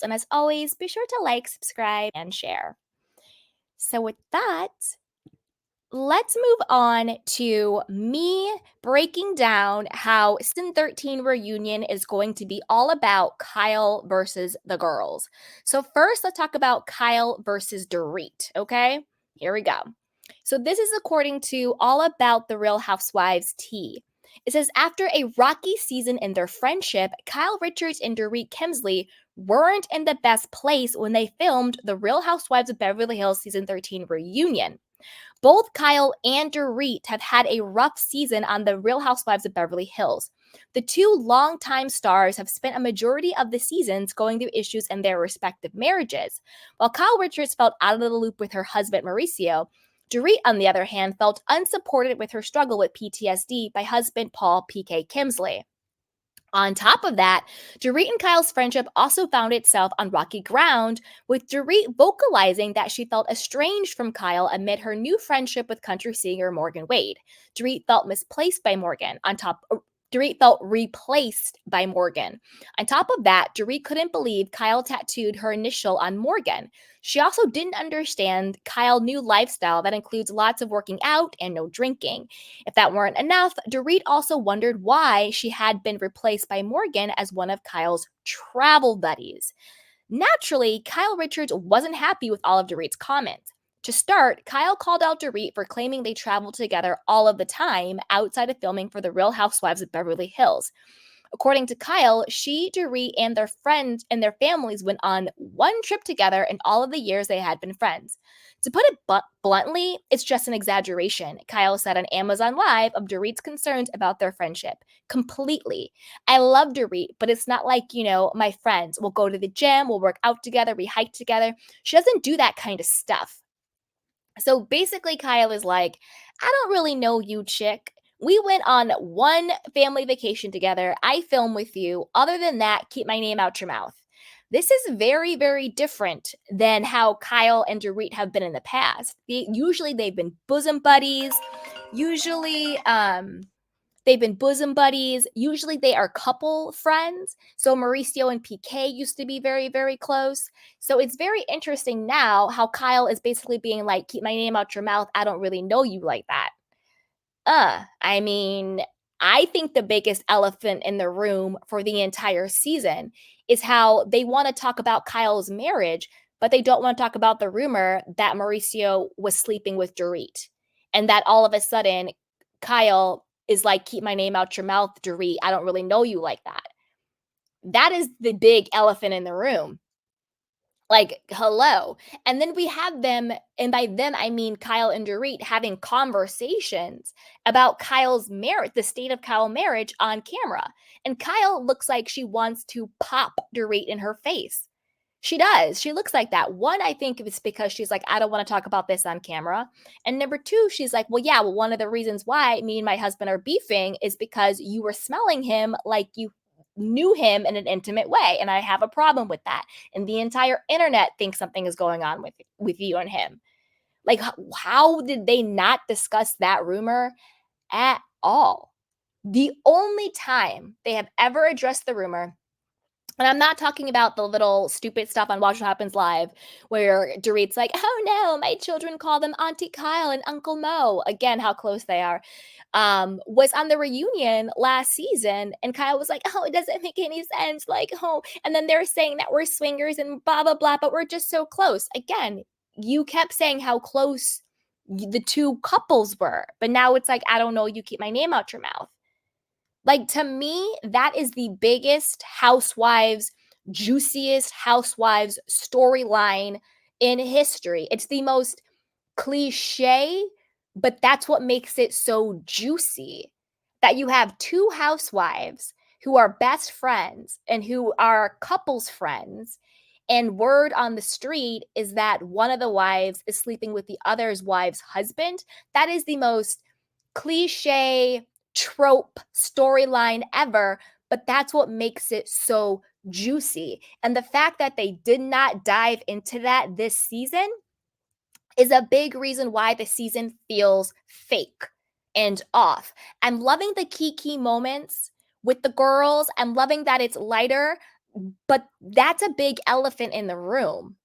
And as always, be sure to like, subscribe, and share. So, with that, let's move on to me breaking down how Season 13 reunion is going to be all about Kyle versus the girls. So, first, let's talk about Kyle versus Dorit, okay? Here we go. So, this is according to All About the Real Housewives Tea. It says, after a rocky season in their friendship, Kyle Richards and Dorit Kemsley weren't in the best place when they filmed the Real Housewives of Beverly Hills Season 13 reunion. Both Kyle and Dorit have had a rough season on The Real Housewives of Beverly Hills. The two longtime stars have spent a majority of the seasons going through issues in their respective marriages. While Kyle Richards felt out of the loop with her husband Mauricio, Dorit, on the other hand, felt unsupported with her struggle with PTSD by husband Paul PK Kemsley. On top of that, Dorit and Kyle's friendship also found itself on rocky ground, with Dorit vocalizing that she felt estranged from Kyle amid her new friendship with country singer Morgan Wade. Dorit felt misplaced by Morgan. Dorit felt replaced by Morgan. On top of that, Dorit couldn't believe Kyle tattooed her initial on Morgan. She also didn't understand Kyle's new lifestyle that includes lots of working out and no drinking. If that weren't enough, Dorit also wondered why she had been replaced by Morgan as one of Kyle's travel buddies. Naturally, Kyle Richards wasn't happy with all of Dorit's comments. To start, Kyle called out Dorit for claiming they traveled together all of the time outside of filming for The Real Housewives of Beverly Hills. According to Kyle, she, Dorit, and their friends and their families went on one trip together in all of the years they had been friends. To put it bluntly, it's just an exaggeration, Kyle said on Amazon Live of Dorit's concerns about their friendship. Completely. I love Dorit, but it's not like, my friends. We'll go to the gym, we'll work out together, we hike together. She doesn't do that kind of stuff. So basically, Kyle is like, I don't really know you, chick. We went on one family vacation together. I film with you. Other than that, keep my name out your mouth. This is very, very different than how Kyle and Dorit have been in the past. Usually they've been bosom buddies. Usually, they've been bosom buddies. Usually they are couple friends. So Mauricio and PK used to be very, very close. So it's very interesting now how Kyle is basically being like, keep my name out your mouth. I don't really know you like that. I mean, I think the biggest elephant in the room for the entire season is how they want to talk about Kyle's marriage, but they don't want to talk about the rumor that Mauricio was sleeping with Dorit. And that all of a sudden, Kyle is like, keep my name out your mouth, Dorit. I don't really know you like that. That is the big elephant in the room. Like, hello. And then we have them, and by them, I mean Kyle and Dorit having conversations about Kyle's marriage, the state of Kyle's marriage on camera. And Kyle looks like she wants to pop Dorit in her face. She does. She looks like that. One, I think it's because she's like, I don't want to talk about this on camera. And number two, she's like, well, yeah, well, one of the reasons why me and my husband are beefing is because you were smelling him like you knew him in an intimate way. And I have a problem with that. And the entire internet thinks something is going on with you and him. Like, how did they not discuss that rumor at all? The only time they have ever addressed the rumor, and I'm not talking about the little stupid stuff on Watch What Happens Live where Dorit's like, oh no, my children call them Auntie Kyle and Uncle Mo. Again, how close they are. Was on the reunion last season. And Kyle was like, oh, it doesn't make any sense. Like, oh, and then they're saying that we're swingers and blah, blah, blah, but we're just so close. Again, you kept saying how close the two couples were. But now it's like, I don't know, you keep my name out your mouth. Like, to me, that is the biggest housewives, juiciest housewives storyline in history. It's the most cliche, but that's what makes it so juicy. That you have two housewives who are best friends and who are couples friends. And word on the street is that one of the wives is sleeping with the other's wife's husband. That is the most cliche trope storyline ever, but that's what makes it so juicy. And the fact that they did not dive into that this season is a big reason why the season feels fake and off. I'm loving the key moments with the girls. I'm loving that it's lighter. But that's a big elephant in the room,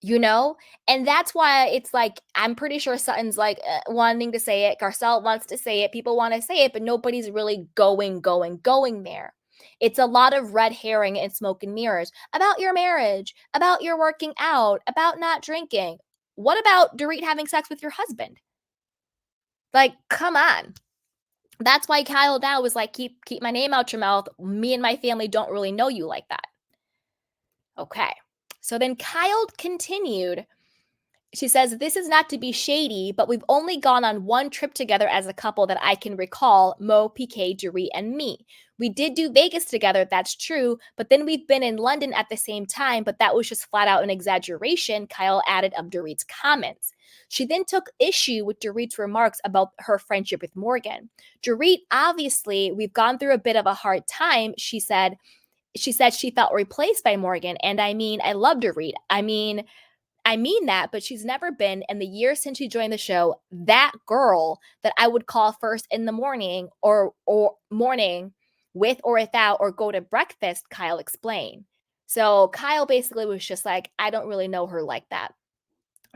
you know? And that's why it's like, I'm pretty sure Sutton's like wanting to say it. Garcelle wants to say it. People want to say it, but nobody's really going there. It's a lot of red herring and smoke and mirrors about your marriage, about your working out, about not drinking. What about Dorit having sex with your husband? Like, come on. That's why Kyle now was like, keep my name out your mouth. Me and my family don't really know you like that. Okay. So then Kyle continued. She says, "This is not to be shady, but we've only gone on one trip together as a couple that I can recall, Mo, PK, Dorit, and me. We did do Vegas together, that's true, but then we've been in London at the same time, but that was just flat out an exaggeration," Kyle added of Dorit's comments. She then took issue with Dorit's remarks about her friendship with Morgan. Dorit, obviously, we've gone through a bit of a hard time, she said. She said she felt replaced by Morgan, and I mean, I love Dorit. I mean that, but she's never been, in the years since she joined the show, that girl that I would call first in the morning or morning with or without or go to breakfast, Kyle explained. So Kyle basically was just like, I don't really know her like that.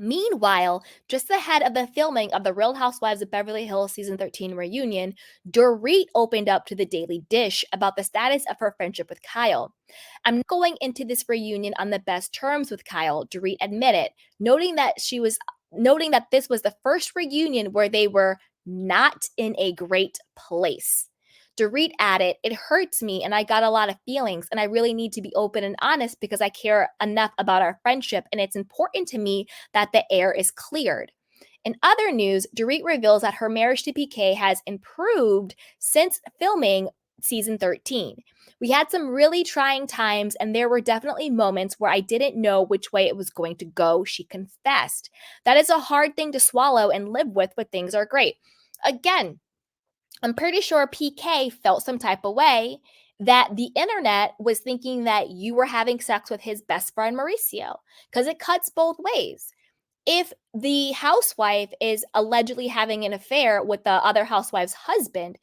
Meanwhile, just ahead of the filming of the Real Housewives of Beverly Hills season 13 reunion, Dorit opened up to the Daily Dish about the status of her friendship with Kyle. "I'm not going into this reunion on the best terms with Kyle," Dorit admitted, noting that this was the first reunion where they were not in a great place. Dorit added, "It hurts me and I got a lot of feelings and I really need to be open and honest because I care enough about our friendship and it's important to me that the air is cleared." In other news, Dorit reveals that her marriage to PK has improved since filming season 13. "We had some really trying times, and there were definitely moments where I didn't know which way it was going to go," she confessed. "That is a hard thing to swallow and live with, but things are great." Again, I'm pretty sure PK felt some type of way that the internet was thinking that you were having sex with his best friend Mauricio, because it cuts both ways. If the housewife is allegedly having an affair with the other housewife's husband,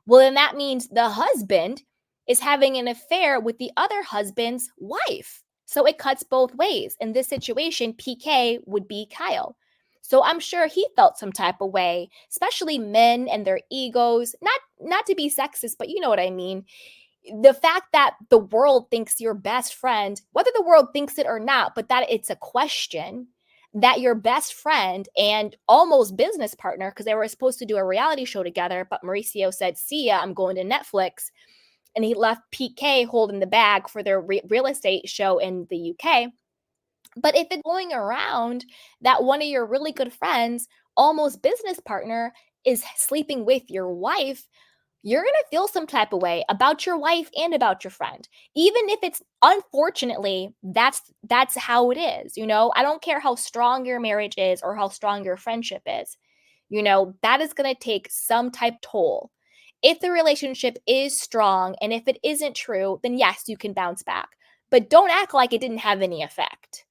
well, then that means the husband is having an affair with the other husband's wife. So it cuts both ways. In this situation, PK would be Kyle. So I'm sure he felt some type of way, especially men and their egos. Not to be sexist, but you know what I mean. The fact that the world thinks your best friend, whether the world thinks it or not, but that it's a question, that your best friend and almost business partner, because they were supposed to do a reality show together, but Mauricio said, "See ya, I'm going to Netflix." And he left PK holding the bag for their real estate show in the UK. But if it's going around that one of your really good friends, almost business partner, is sleeping with your wife, you're going to feel some type of way about your wife and about your friend. Even if it's, unfortunately, that's how it is, you know? I don't care how strong your marriage is or how strong your friendship is. You know, that is going to take some type toll. If the relationship is strong and if it isn't true, then yes, you can bounce back. But don't act like it didn't have any effect.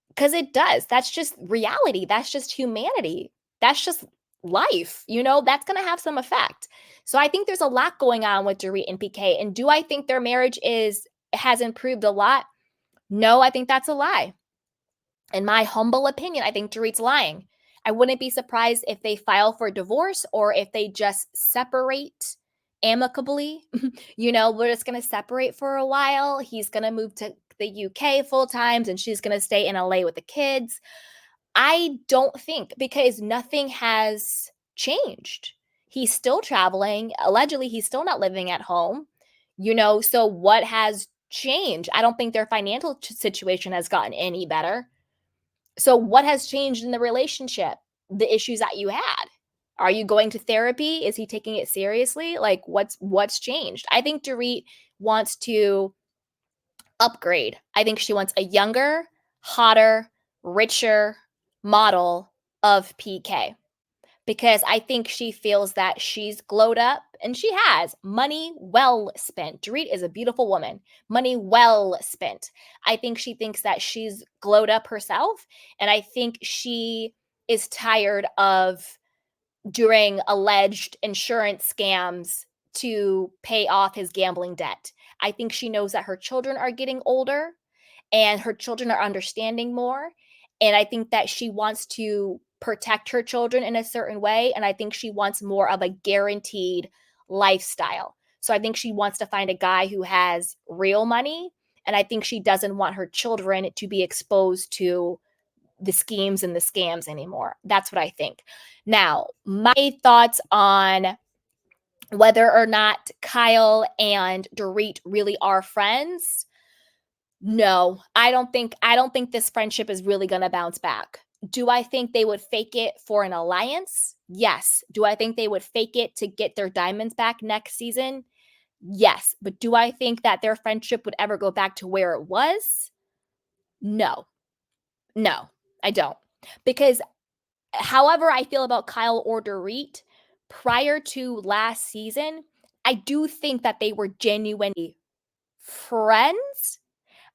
Because it does. That's just reality. That's just humanity. That's just life. You know, that's going to have some effect. So I think there's a lot going on with Dorit and PK. And do I think their marriage has improved a lot? No, I think that's a lie. In my humble opinion, I think Dorit's lying. I wouldn't be surprised if they file for divorce or if they just separate amicably. You know, we're just going to separate for a while. He's going to move to the UK full times and she's going to stay in LA with the kids. I don't think, because nothing has changed. He's still traveling. Allegedly, he's still not living at home. You know, so what has changed? I don't think their financial situation has gotten any better. So what has changed in the relationship? The issues that you had. Are you going to therapy? Is he taking it seriously? Like what's changed? I think Dorit wants to upgrade. I think she wants a younger, hotter, richer model of PK, because I think she feels that she's glowed up and she has money well spent. Dorit is a beautiful woman, money well spent. I think she thinks that she's glowed up herself. And I think she is tired of doing alleged insurance scams to pay off his gambling debt. I think she knows that her children are getting older and her children are understanding more. And I think that she wants to protect her children in a certain way. And I think she wants more of a guaranteed lifestyle. So I think she wants to find a guy who has real money. And I think she doesn't want her children to be exposed to the schemes and the scams anymore. That's what I think. Now, my thoughts on whether or not Kyle and Dorit really are friends. No, I don't think this friendship is really going to bounce back. Do I think they would fake it for an alliance? Yes. Do I think they would fake it to get their diamonds back next season? Yes. But do I think that their friendship would ever go back to where it was? No. No, I don't. Because however I feel about Kyle or Dorit, prior to last season, I do think that they were genuinely friends.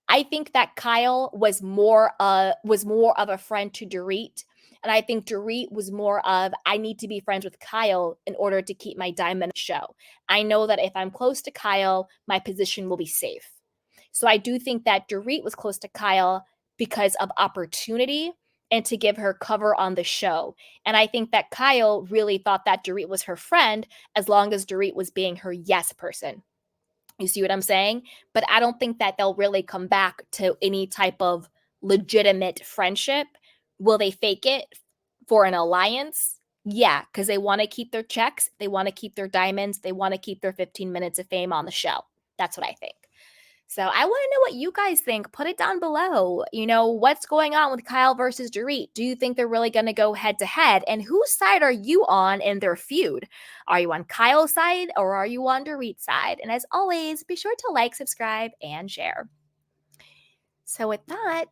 I think that Kyle was more of a friend to Dorit, and I think Dorit was more of I need to be friends with Kyle in order to keep my diamond in the show. I know that if I'm close to Kyle, my position will be safe. So I do think that Dorit was close to Kyle because of opportunity and to give her cover on the show. And I think that Kyle really thought that Dorit was her friend as long as Dorit was being her yes person. You see what I'm saying? But I don't think that they'll really come back to any type of legitimate friendship. Will they fake it for an alliance? Yeah, because they want to keep their checks, they want to keep their diamonds, they want to keep their 15 minutes of fame on the show. That's what I think. So I want to know what you guys think. Put it down below. What's going on with Kyle versus Dorit? Do you think they're really going to go head to head? And whose side are you on in their feud? Are you on Kyle's side or are you on Dorit's side? And as always, be sure to like, subscribe, and share. So with that,